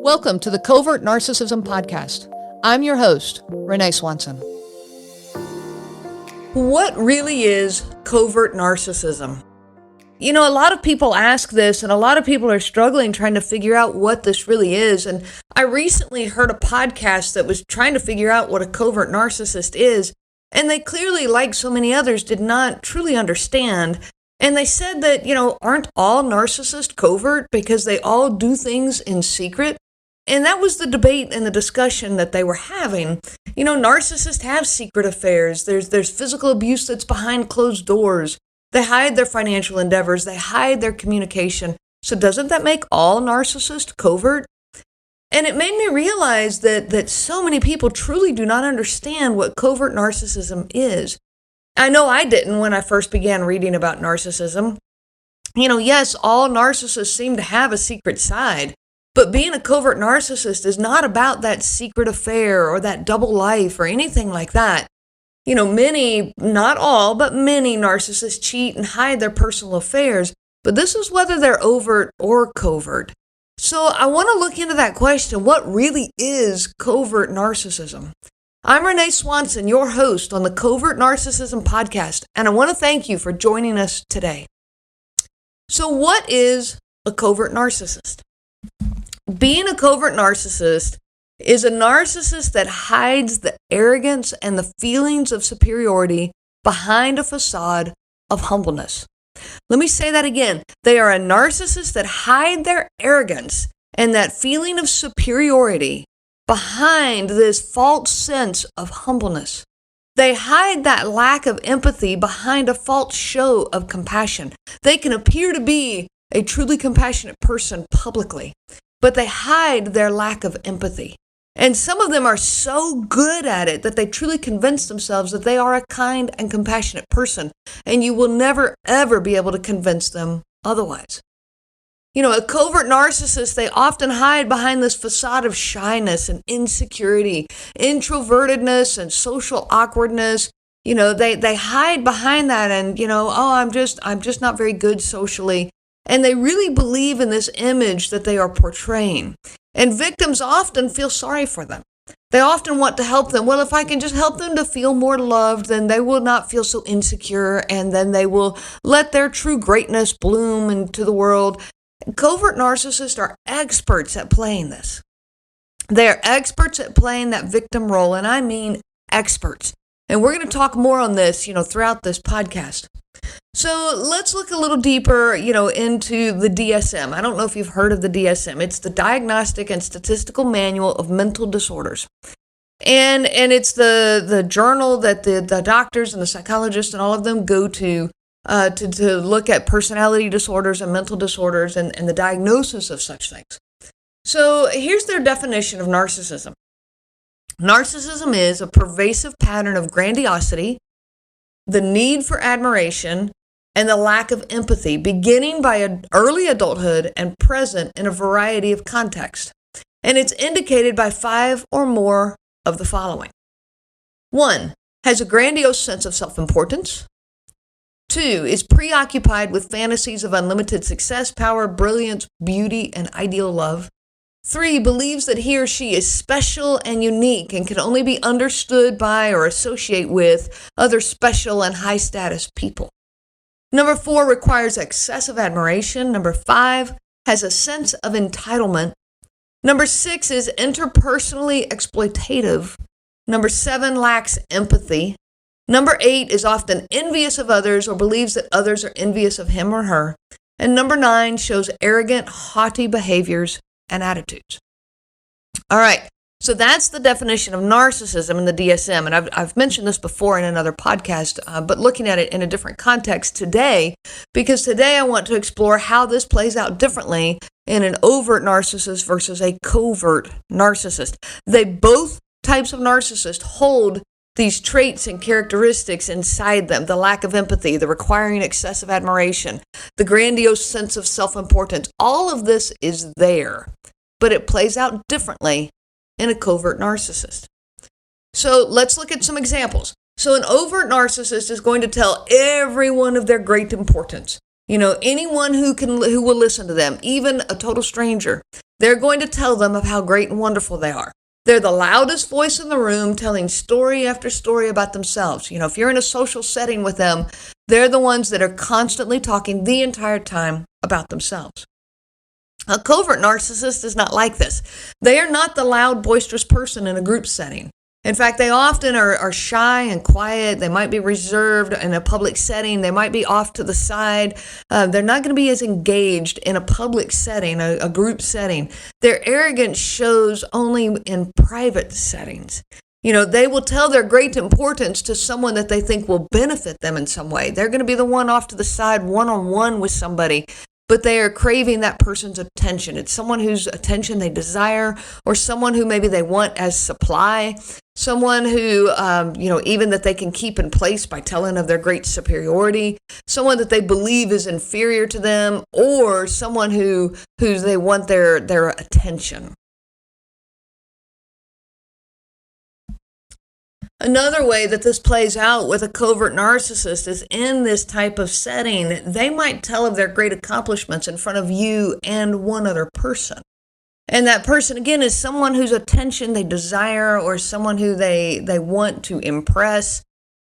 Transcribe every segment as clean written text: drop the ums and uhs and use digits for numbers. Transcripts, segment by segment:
Welcome to the Covert Narcissism Podcast. I'm your host, Renee Swanson. What really is covert narcissism? You know, a lot of people ask this, and a lot of people are struggling trying to figure out what this really is. And I recently heard a podcast that was trying to figure out what a covert narcissist is, and they clearly, like so many others, did not truly understand. And they said that, aren't all narcissists covert because they all do things in secret? And that was the debate and the discussion that they were having. Narcissists have secret affairs. There's physical abuse that's behind closed doors. They hide their financial endeavors. They hide their communication. So doesn't that make all narcissists covert? And it made me realize that so many people truly do not understand what covert narcissism is. I know I didn't when I first began reading about narcissism. Yes, all narcissists seem to have a secret side. But being a covert narcissist is not about that secret affair or that double life or anything like that. Many, not all, but many narcissists cheat and hide their personal affairs. But this is whether they're overt or covert. So I want to look into that question. What really is covert narcissism? I'm Renee Swanson, your host on the Covert Narcissism Podcast, and I want to thank you for joining us today. So what is a covert narcissist? Being a covert narcissist is a narcissist that hides the arrogance and the feelings of superiority behind a facade of humbleness. Let me say that again. They are a narcissist that hide their arrogance and that feeling of superiority behind this false sense of humbleness. They hide that lack of empathy behind a false show of compassion. They can appear to be a truly compassionate person publicly, but they hide their lack of empathy. And some of them are so good at it that they truly convince themselves that they are a kind and compassionate person, and you will never, ever be able to convince them otherwise. A covert narcissist, they often hide behind this facade of shyness and insecurity, introvertedness and social awkwardness. They hide behind that and, I'm just not very good socially. And they really believe in this image that they are portraying. And victims often feel sorry for them. They often want to help them. Well, if I can just help them to feel more loved, then they will not feel so insecure, and then they will let their true greatness bloom into the world. Covert narcissists are experts at playing this. They are experts at playing that victim role, and I mean experts. And we're going to talk more on this, throughout this podcast. So let's look a little deeper, into the DSM. I don't know if you've heard of the DSM. It's the Diagnostic and Statistical Manual of Mental Disorders. And it's the journal that the doctors and the psychologists and all of them go to look at personality disorders and mental disorders and the diagnosis of such things. So here's their definition of narcissism. Narcissism is a pervasive pattern of grandiosity, the need for admiration, and the lack of empathy, beginning by early adulthood and present in a variety of contexts. And it's indicated by 5 or more of the following. 1, has a grandiose sense of self-importance. 2, is preoccupied with fantasies of unlimited success, power, brilliance, beauty, and ideal love. 3, believes that he or she is special and unique and can only be understood by or associate with other special and high-status people. 4, requires excessive admiration. 5, has a sense of entitlement. 6, is interpersonally exploitative. 7, lacks empathy. 8, is often envious of others or believes that others are envious of him or her. And 9, shows arrogant, haughty behaviors and attitudes. All right, so that's the definition of narcissism in the DSM, and I've mentioned this before in another podcast, but looking at it in a different context today, because today I want to explore how this plays out differently in an overt narcissist versus a covert narcissist. Both types of narcissists hold these traits and characteristics inside them: the lack of empathy, the requiring excessive admiration, the grandiose sense of self-importance. All of this is there, but it plays out differently in a covert narcissist. So let's look at some examples. So an overt narcissist is going to tell everyone of their great importance. Anyone who will listen to them, even a total stranger, they're going to tell them of how great and wonderful they are. They're the loudest voice in the room, telling story after story about themselves. If you're in a social setting with them, they're the ones that are constantly talking the entire time about themselves. A covert narcissist is not like this. They are not the loud, boisterous person in a group setting. In fact, they often are shy and quiet. They might be reserved in a public setting. They might be off to the side. They're not going to be as engaged in a public setting, a group setting. Their arrogance shows only in private settings. They will tell their great importance to someone that they think will benefit them in some way. They're going to be the one off to the side, one-on-one with somebody, but they are craving that person's attention. It's someone whose attention they desire, or someone who maybe they want as supply, someone who, even that they can keep in place by telling of their great superiority, someone that they believe is inferior to them, or someone who they want their attention. Another way that this plays out with a covert narcissist is in this type of setting, they might tell of their great accomplishments in front of you and one other person. And that person, again, is someone whose attention they desire, or someone who they want to impress.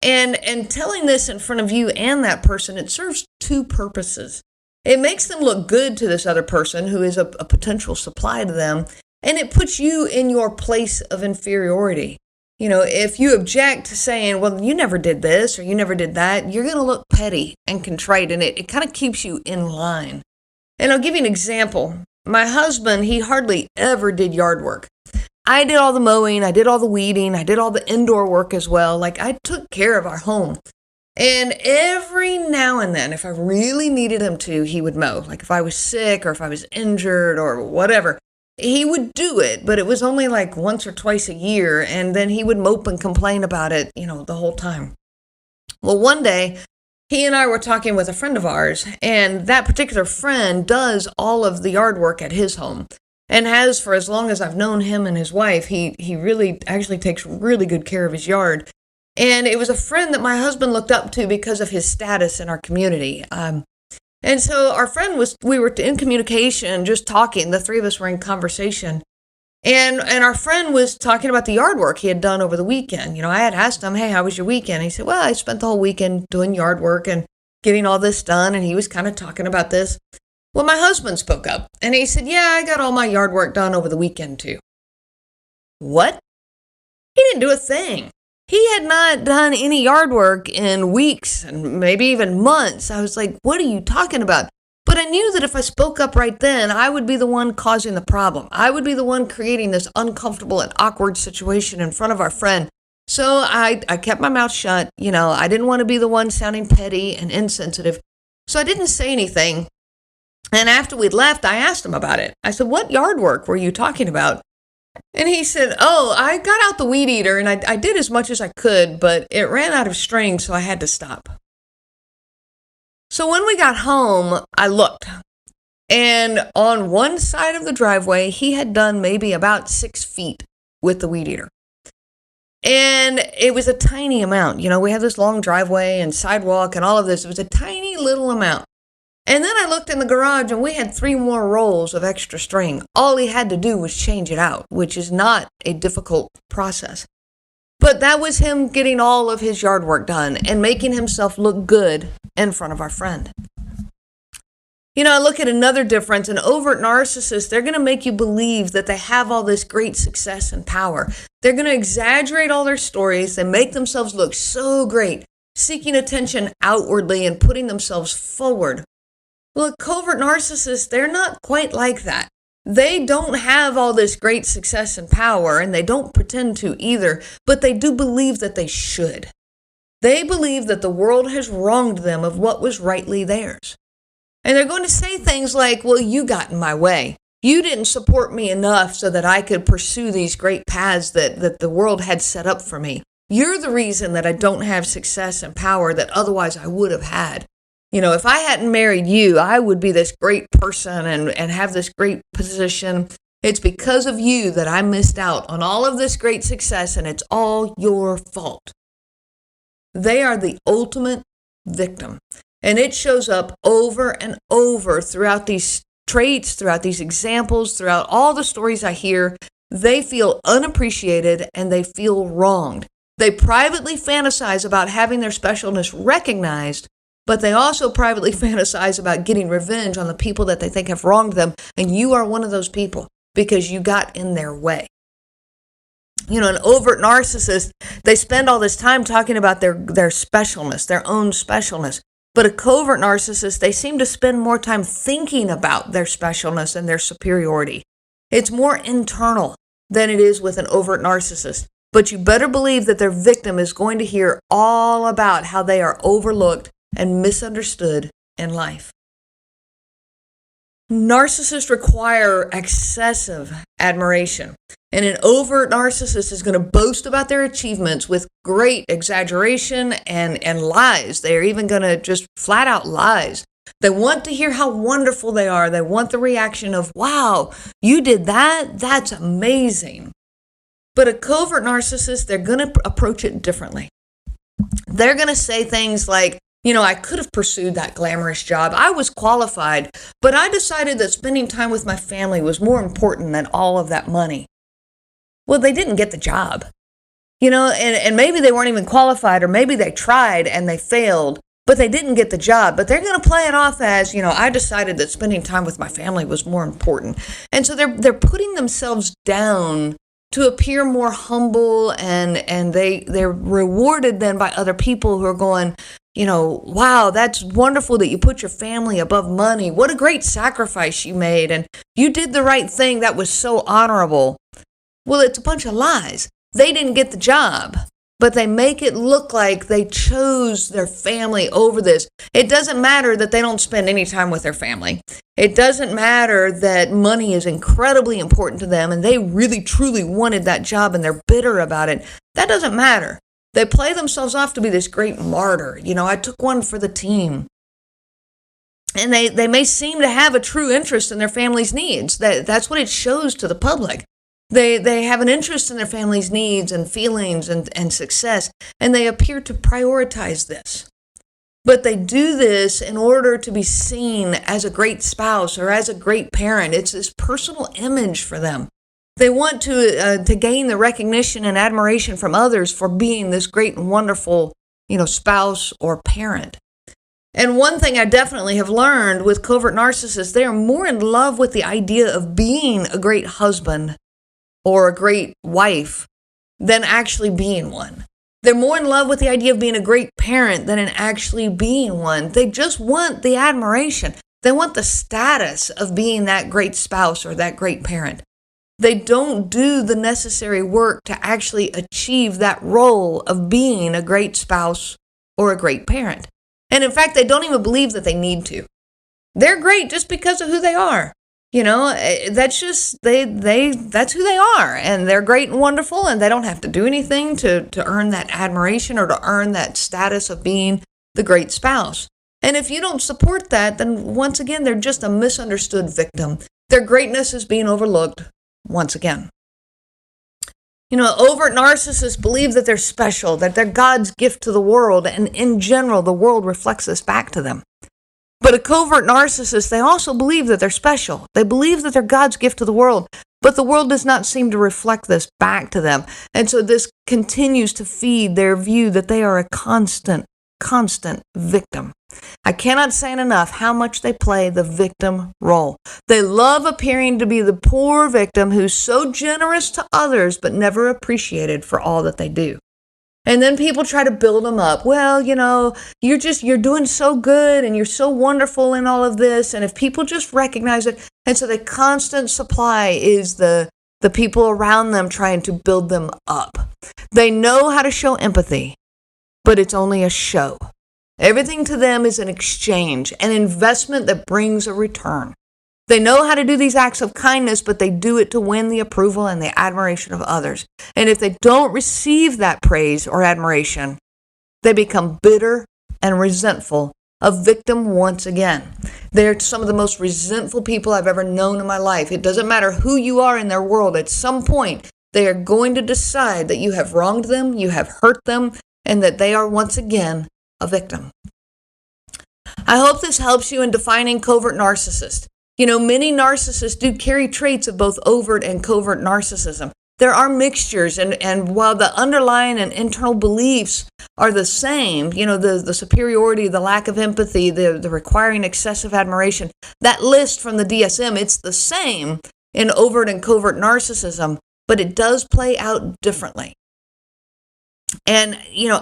And telling this in front of you and that person, it serves two purposes. It makes them look good to this other person who is a potential supply to them, and it puts you in your place of inferiority. If you object to saying, well, you never did this or you never did that, you're going to look petty and contrite, and it kind of keeps you in line. And I'll give you an example. My husband, he hardly ever did yard work. I did all the mowing, I did all the weeding, I did all the indoor work as well. Like, I took care of our home. And every now and then, if I really needed him to, he would mow. Like if I was sick or if I was injured or whatever, he would do it, but it was only like once or twice a year, and then he would mope and complain about it, the whole time. Well, one day, he and I were talking with a friend of ours, and that particular friend does all of the yard work at his home, and has for as long as I've known him and his wife. He really actually takes really good care of his yard. And it was a friend that my husband looked up to because of his status in our community. And so our friend we were in communication, just talking. The three of us were in conversation. And our friend was talking about the yard work he had done over the weekend. I had asked him, hey, how was your weekend? He said, well, I spent the whole weekend doing yard work and getting all this done. And he was kind of talking about this. Well, my husband spoke up and he said, yeah, I got all my yard work done over the weekend too. What? He didn't do a thing. He had not done any yard work in weeks and maybe even months. I was like, what are you talking about? But I knew that if I spoke up right then, I would be the one causing the problem. I would be the one creating this uncomfortable and awkward situation in front of our friend. So I kept my mouth shut. I didn't want to be the one sounding petty and insensitive. So I didn't say anything. And after we'd left, I asked him about it. I said, what yard work were you talking about? And he said, oh, I got out the weed eater and I did as much as I could, but it ran out of string, so I had to stop. So when we got home, I looked. And on one side of the driveway, he had done maybe about 6 feet with the weed eater. And it was a tiny amount. We have this long driveway and sidewalk and all of this. It was a tiny little amount. And then I looked in the garage and we had 3 more rolls of extra string. All he had to do was change it out, which is not a difficult process. But that was him getting all of his yard work done and making himself look good in front of our friend. I look at another difference. An overt narcissist, they're going to make you believe that they have all this great success and power. They're going to exaggerate all their stories and make themselves look so great, seeking attention outwardly and putting themselves forward. Well, covert narcissists, they're not quite like that. They don't have all this great success and power, and they don't pretend to either, but they do believe that they should. They believe that the world has wronged them of what was rightly theirs. And they're going to say things like, well, you got in my way. You didn't support me enough so that I could pursue these great paths that the world had set up for me. You're the reason that I don't have success and power that otherwise I would have had. If I hadn't married you, I would be this great person and have this great position. It's because of you that I missed out on all of this great success, and it's all your fault. They are the ultimate victim. And it shows up over and over throughout these traits, throughout these examples, throughout all the stories I hear. They feel unappreciated and they feel wronged. They privately fantasize about having their specialness recognized, but they also privately fantasize about getting revenge on the people that they think have wronged them. And you are one of those people because you got in their way. You know, an overt narcissist, they spend all this time talking about their specialness, their own specialness. But a covert narcissist, they seem to spend more time thinking about their specialness and their superiority. It's more internal than it is with an overt narcissist. But you better believe that their victim is going to hear all about how they are overlooked and misunderstood in life. Narcissists require excessive admiration. And an overt narcissist is going to boast about their achievements with great exaggeration and lies. They're even going to just flat out lies. They want to hear how wonderful they are. They want the reaction of, wow, you did that? That's amazing. But a covert narcissist, they're going to approach it differently. They're going to say things like, you know, I could have pursued that glamorous job. I was qualified, but I decided that spending time with my family was more important than all of that money. Well, they didn't get the job, you know, and maybe they weren't even qualified, or maybe they tried and they failed, but they didn't get the job. But they're going to play it off as, you know, I decided that spending time with my family was more important. And so they're putting themselves down to appear more humble, and they're rewarded then by other people who are going, you know, wow, that's wonderful that you put your family above money. What a great sacrifice you made. And you did the right thing. That was so honorable. Well, it's a bunch of lies. They didn't get the job, but they make it look like they chose their family over this. It doesn't matter that they don't spend any time with their family. It doesn't matter that money is incredibly important to them and they really, truly wanted that job and they're bitter about it. That doesn't matter. They play themselves off to be this great martyr. You know, I took one for the team. And they may seem to have a true interest in their family's needs. That's what it shows to the public. They have an interest in their family's needs and feelings and success, and they appear to prioritize this. But they do this in order to be seen as a great spouse or as a great parent. It's this personal image for them. They want to gain the recognition and admiration from others for being this great and wonderful, you know, spouse or parent. And one thing I definitely have learned with covert narcissists, they are more in love with the idea of being a great husband or a great wife than actually being one. They're more in love with the idea of being a great parent than in actually being one. They just want the admiration. They want the status of being that great spouse or that great parent. They don't do the necessary work to actually achieve that role of being a great spouse or a great parent. And in fact, they don't even believe that they need to. They're great just because of who they are. You know, that's just, that's who they are. And they're great and wonderful, and they don't have to do anything to earn that admiration or to earn that status of being the great spouse. And if you don't support that, then once again, they're just a misunderstood victim. Their greatness is being overlooked once again. You know, overt narcissists believe that they're special, that they're God's gift to the world, and in general, the world reflects this back to them. But a covert narcissist, they also believe that they're special. They believe that they're God's gift to the world, but the world does not seem to reflect this back to them. And so this continues to feed their view that they are a constant victim. I cannot say it enough how much they play the victim role. They love appearing to be the poor victim who's so generous to others, but never appreciated for all that they do. And then people try to build them up. Well, you know, you're doing so good and you're so wonderful in all of this. And if people just recognize it, and so the constant supply is the people around them trying to build them up. They know how to show empathy, but it's only a show. Everything to them is an exchange, an investment that brings a return. They know how to do these acts of kindness, but they do it to win the approval and the admiration of others. And if they don't receive that praise or admiration, they become bitter and resentful, a victim once again. They're some of the most resentful people I've ever known in my life. It doesn't matter who you are in their world. At some point, they are going to decide that you have wronged them, you have hurt them, and that they are once again a victim. I hope this helps you in defining covert narcissist. Many narcissists do carry traits of both overt and covert narcissism. There are mixtures, and while the underlying and internal beliefs are the same, the superiority, the lack of empathy, the requiring excessive admiration, that list from the DSM, it's the same in overt and covert narcissism, but it does play out differently. And,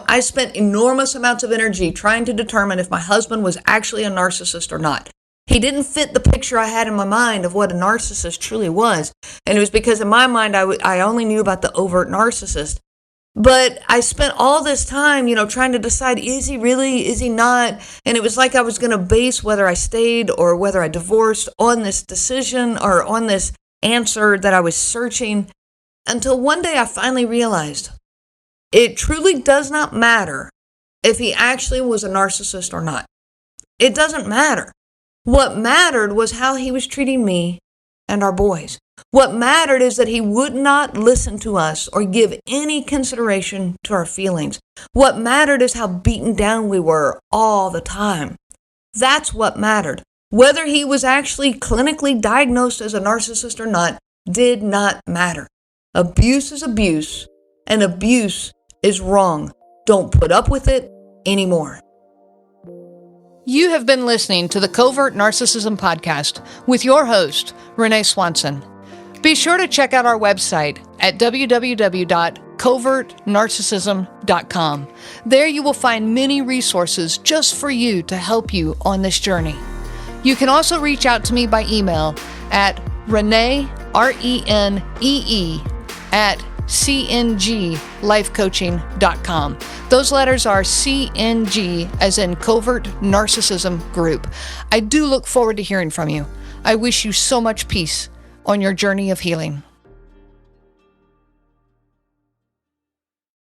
I spent enormous amounts of energy trying to determine if my husband was actually a narcissist or not. He didn't fit the picture I had in my mind of what a narcissist truly was. And it was because in my mind, I only knew about the overt narcissist. But I spent all this time, trying to decide, is he really, is he not? And it was like I was going to base whether I stayed or whether I divorced on this decision or on this answer that I was searching, until one day I finally realized it truly does not matter if he actually was a narcissist or not. It doesn't matter. What mattered was how he was treating me and our boys. What mattered is that he would not listen to us or give any consideration to our feelings. What mattered is how beaten down we were all the time. That's what mattered. Whether he was actually clinically diagnosed as a narcissist or not did not matter. Abuse is abuse, and abuse is wrong. Don't put up with it anymore. You have been listening to the Covert Narcissism Podcast with your host, Renee Swanson. Be sure to check out our website at www.covertnarcissism.com. There you will find many resources just for you to help you on this journey. You can also reach out to me by email at Renee, RENEE, at cnglifecoaching.com. Those letters are CNG, as in Covert Narcissism Group. I do look forward to hearing from you. I wish you so much peace on your journey of healing.